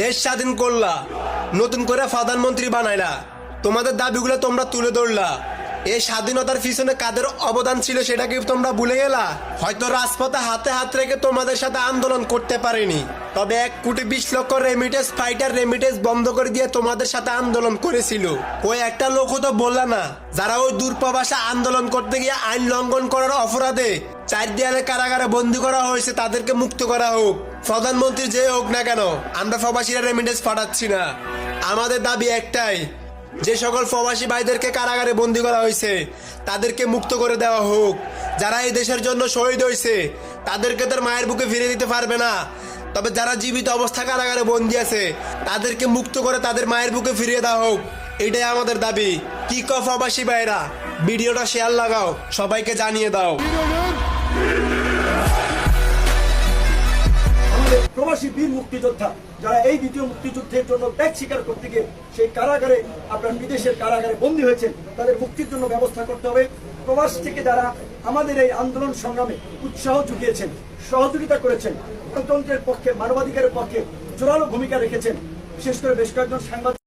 দেশ স্বাধীন করলা, নতুন করে প্রধানমন্ত্রী বানাইলা, তোমাদের দাবিগুলো তোমরা তুলে ধরলা। এই স্বাধীনতার পিছনে কাদের অবদান ছিল সেটা কি তোমরা ভুলে গেলা? হয়তো রাজপথে হাতে হাত রেখে তোমাদের সাথে আন্দোলন করতে পারেনি, তবে 1,20,00,000 রেমিটেন্স ফাইটার রেমিটেন্স বন্ধ করে দিয়ে তোমাদের সাথে আন্দোলন করেছিল। ওই একটা লোকও তো বললা না, যারা ওই দূরপ্রবাসে আন্দোলন করতে গিয়ে আইন লঙ্ঘন করার অপরাধে 4 দেয়ালে কারাগারে বন্দী করা হয়েছে, তাদেরকে মুক্ত করা হোক। প্রধানমন্ত্রী যে হোক না কেন, আমরা প্রবাসীরা রেমিটেন্স পাঠাচ্ছি না। আমাদের দাবি একটাই, যে সকল প্রবাসী ভাইদেরকে কারাগারে বন্দী করা হয়েছে তাদেরকে মুক্ত করে দেওয়া হোক। যারা এই দেশের জন্য শহীদ হয়েছে তাদেরকে তার মায়ের বুকে ফিরে দিতে পারবে না, তবে যারা জীবিত অবস্থা কারাগারে বন্দী আছে তাদেরকে মুক্ত করে তাদের মায়ের বুকে ফিরিয়ে দেওয়া হোক। এটাই আমাদের দাবি। কি কও প্রবাসী ভাইরা, ভিডিওটা শেয়ার লাগাও, সবাইকে জানিয়ে দাও। প্রবাসী বীর মুক্তিযোদ্ধা যারা এই দ্বিতীয় মুক্তিযুদ্ধের জন্য ত্যাগ স্বীকার করতে গিয়ে সেই কারাগারে, আপনার বিদেশের কারাগারে বন্দী হয়েছেন, তাদের মুক্তির জন্য ব্যবস্থা করতে হবে। প্রবাস থেকে যারা আমাদের এই আন্দোলন সংগ্রামে উৎসাহ জুগিয়েছেন, সহযোগিতা করেছেন, গণতন্ত্রের পক্ষে, মানবাধিকারের পক্ষে জোরালো ভূমিকা রেখেছেন, বিশেষ করে বেশ কয়েকজন সাংবাদিক